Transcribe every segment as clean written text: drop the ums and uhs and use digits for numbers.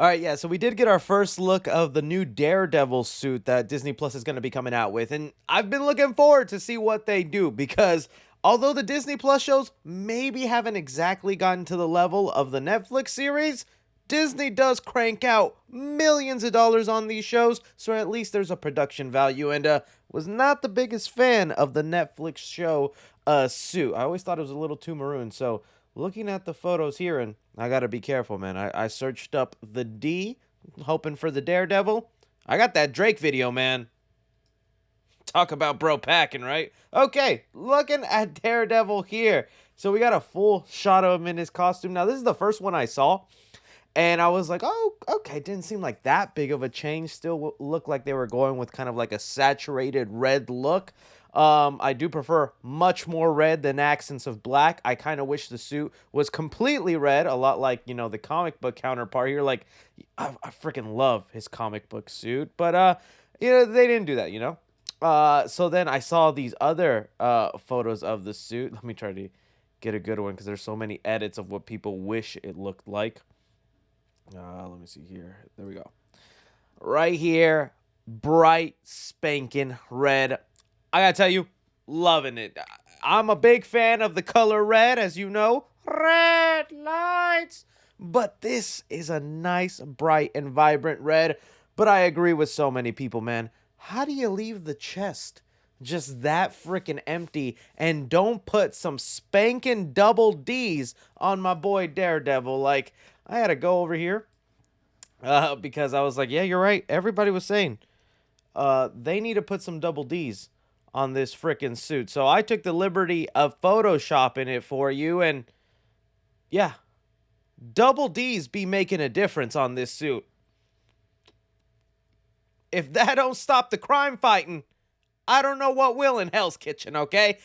All right, yeah, so we did get our first look of the new Daredevil suit that Disney Plus is going to be coming out with, and I've been looking forward to see what they do because although the Disney Plus shows maybe haven't exactly gotten to the level of the Netflix series, Disney does crank out millions of dollars on these shows, so at least there's a production value, and was not the biggest fan of the Netflix show suit. I always thought it was a little too maroon, so looking at the photos here, and I gotta be careful, man. I searched up the D, hoping for the Daredevil. I got that Drake video, man. Talk about bro packing, right? Okay, looking at Daredevil here. So we got a full shot of him in his costume. Now, this is the first one I saw. And I was like, oh, okay, didn't seem like that big of a change. Still looked like they were going with kind of like a saturated red look. I do prefer much more red than accents of black. I kind of wish the suit was completely red, a lot like, the comic book counterpart here. Like, I freaking love his comic book suit, but, they didn't do that. So then I saw these other photos of the suit. Let me try to get a good one because there's so many edits of what people wish it looked like. Let me see here. There we go. Right here, bright spanking red. I gotta tell you, loving it. I'm a big fan of the color red, as you know. Red lights. But this is a nice, bright, and vibrant red. But I agree with so many people, man. How do you leave the chest just that freaking empty and don't put some spanking double D's on my boy Daredevil? Like, I had to go over here because I was like, yeah, you're right. Everybody was saying they need to put some double D's on this freaking suit. So I took the liberty of photoshopping it for you, and yeah, double D's be making a difference on this suit. If that don't stop the crime fighting, I don't know what will in Hell's Kitchen, okay?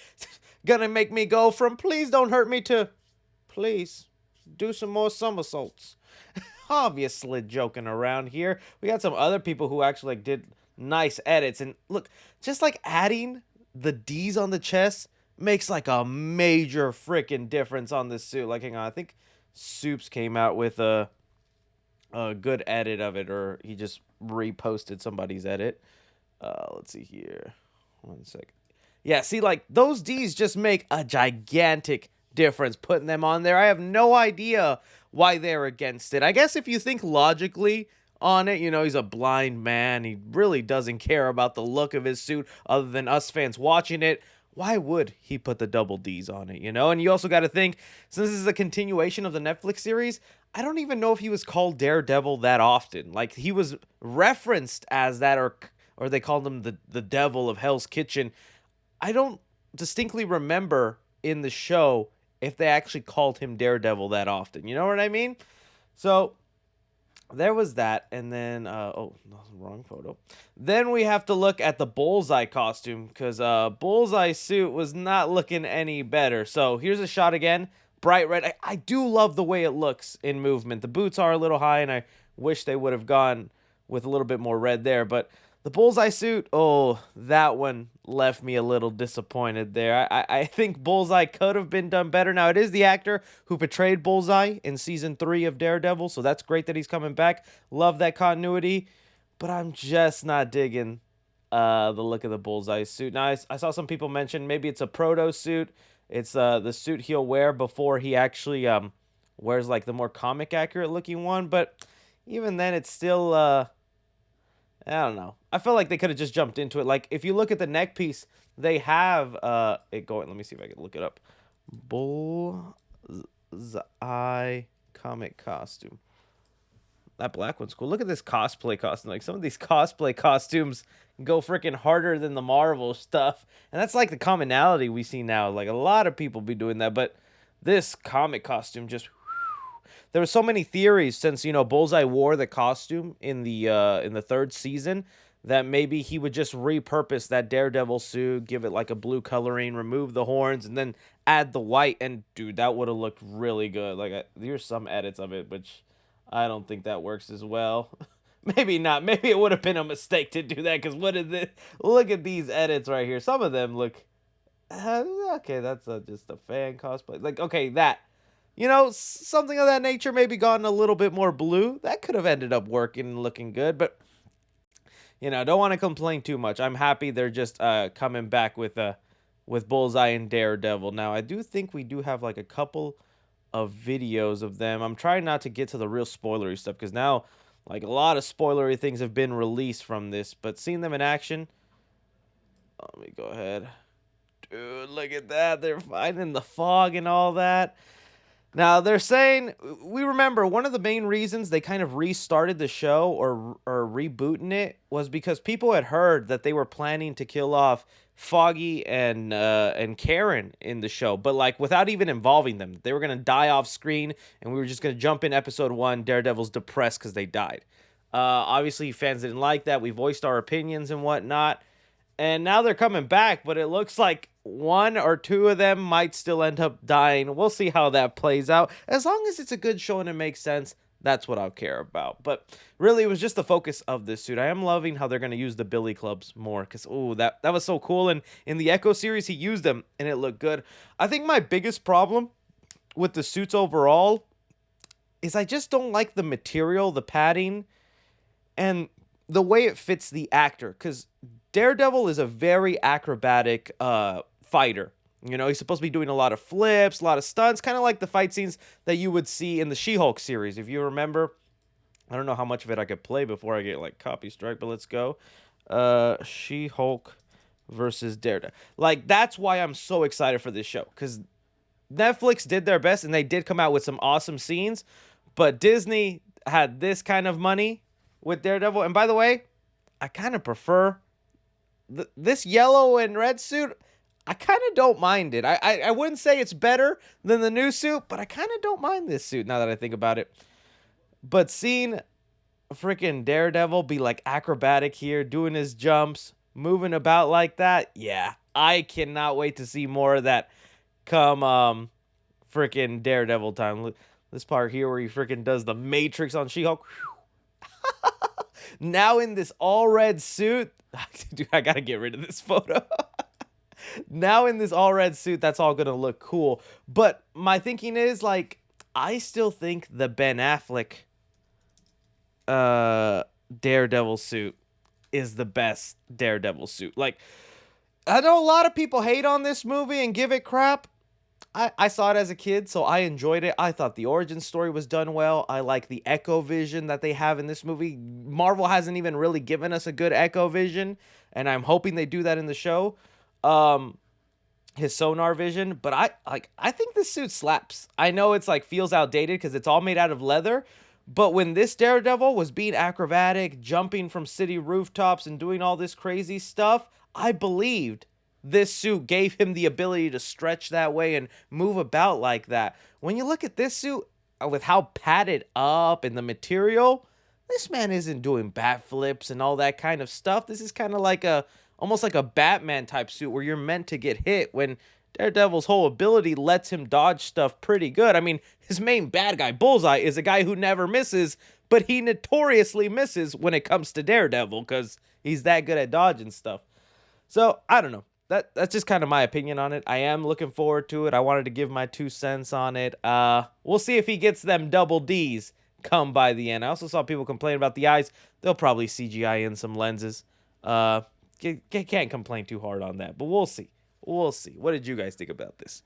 Gonna make me go from please don't hurt me to please do some more somersaults. Obviously joking around here. We got some other people who actually did nice edits, and look, just like adding the D's on the chest makes like a major freaking difference on this suit. Like, hang on, I think Soups came out with a good edit of it, or he just reposted somebody's edit. Let's see here. One second. Yeah, see, like, those D's just make a gigantic difference putting them on there. I have no idea why they're against it. I guess if you think logically on it, he's a blind man. He really doesn't care about the look of his suit other than us fans watching it. Why would he put the double D's on it, And you also got to think, since this is a continuation of the Netflix series, I don't even know if he was called Daredevil that often. Like, he was referenced as that, or they called him the devil of Hell's Kitchen. I don't distinctly remember in the show if they actually called him Daredevil that often. You know what I mean? So there was that, and then wrong photo. Then we have to look at the Bullseye costume, because Bullseye suit was not looking any better. So here's a shot again, bright red. I do love the way it looks in movement. The boots are a little high, and I wish they would have gone with a little bit more red there, but the Bullseye suit, oh, that one left me a little disappointed there. I think Bullseye could have been done better. Now, it is the actor who portrayed Bullseye in Season 3 of Daredevil, so that's great that he's coming back. Love that continuity, but I'm just not digging the look of the Bullseye suit. Now, I saw some people mention maybe it's a proto suit. It's the suit he'll wear before he actually wears, like, the more comic-accurate looking one, but even then, it's still I don't know. I feel like they could have just jumped into it. Like, if you look at the neck piece, they have it going. Let me see if I can look it up. Bullseye comic costume. That black one's cool. Look at this cosplay costume. Like, some of these cosplay costumes go freaking harder than the Marvel stuff. And that's like the commonality we see now. Like, a lot of people be doing that. But this comic costume just... There were so many theories since, Bullseye wore the costume in the third season that maybe he would just repurpose that Daredevil suit, give it like a blue coloring, remove the horns, and then add the white. And dude, that would have looked really good. Like, there's some edits of it, which I don't think that works as well. Maybe not. Maybe it would have been a mistake to do that. Because what is this? Look at these edits right here. Some of them look okay. That's just a fan cosplay. Like, okay, that. You know, something of that nature, maybe gotten a little bit more blue. That could have ended up working and looking good, but don't want to complain too much. I'm happy they're just coming back with Bullseye and Daredevil. Now, I do think we do have like a couple of videos of them. I'm trying not to get to the real spoilery stuff because now like a lot of spoilery things have been released from this, but seeing them in action, let me go ahead. Dude, look at that. They're finding the fog and all that. Now, they're saying, we remember one of the main reasons they kind of restarted the show or rebooting it was because people had heard that they were planning to kill off Foggy and Karen in the show, but like without even involving them. They were going to die off screen, and we were just going to jump in episode 1, Daredevil's depressed because they died. Obviously, fans didn't like that. We voiced our opinions and whatnot. And now they're coming back, but it looks like one or two of them might still end up dying. We'll see how that plays out. As long as it's a good show and it makes sense, that's what I'll care about. But really, it was just the focus of this suit. I am loving how they're going to use the billy clubs more because, ooh, that was so cool. And in the Echo series, he used them, and it looked good. I think my biggest problem with the suits overall is I just don't like the material, the padding, and the way it fits the actor, because Daredevil is a very acrobatic fighter. You know, he's supposed to be doing a lot of flips, a lot of stunts, kind of like the fight scenes that you would see in the She-Hulk series. If you remember, I don't know how much of it I could play before I get like copy strike, but let's go. She-Hulk versus Daredevil. Like, that's why I'm so excited for this show, because Netflix did their best and they did come out with some awesome scenes, but Disney had this kind of money with Daredevil. And by the way, I kind of prefer this yellow and red suit. I kind of don't mind it. I wouldn't say it's better than the new suit, but I kind of don't mind this suit now that I think about it. But seeing freaking Daredevil be like acrobatic here, doing his jumps, moving about like that, yeah, I cannot wait to see more of that come freaking Daredevil time. This part here where he freaking does the Matrix on She-Hulk. Now in this all red suit, dude, I gotta get rid of this photo. Now in this all red suit, that's all gonna look cool. But my thinking is, like, I still think the Ben Affleck Daredevil suit is the best Daredevil suit. Like, I know a lot of people hate on this movie and give it crap. I saw it as a kid, so I enjoyed it. I thought the origin story was done well. I like the Echo vision that they have in this movie. Marvel hasn't even really given us a good Echo vision, and I'm hoping they do that in the show. His sonar vision, but I think this suit slaps. I know it's like feels outdated because it's all made out of leather, but when this Daredevil was being acrobatic, jumping from city rooftops and doing all this crazy stuff, I believed this suit gave him the ability to stretch that way and move about like that. When you look at this suit with how padded up and the material, this man isn't doing bat flips and all that kind of stuff. This is kind of like almost like a Batman type suit where you're meant to get hit, when Daredevil's whole ability lets him dodge stuff pretty good. I mean, his main bad guy, Bullseye, is a guy who never misses, but he notoriously misses when it comes to Daredevil because he's that good at dodging stuff. So, I don't know. That's just kind of my opinion on it. I am looking forward to it. I wanted to give my 2 cents on it. We'll see if he gets them double Ds come by the end. I also saw people complain about the eyes. They'll probably CGI in some lenses. Can't complain too hard on that, but we'll see. We'll see. What did you guys think about this?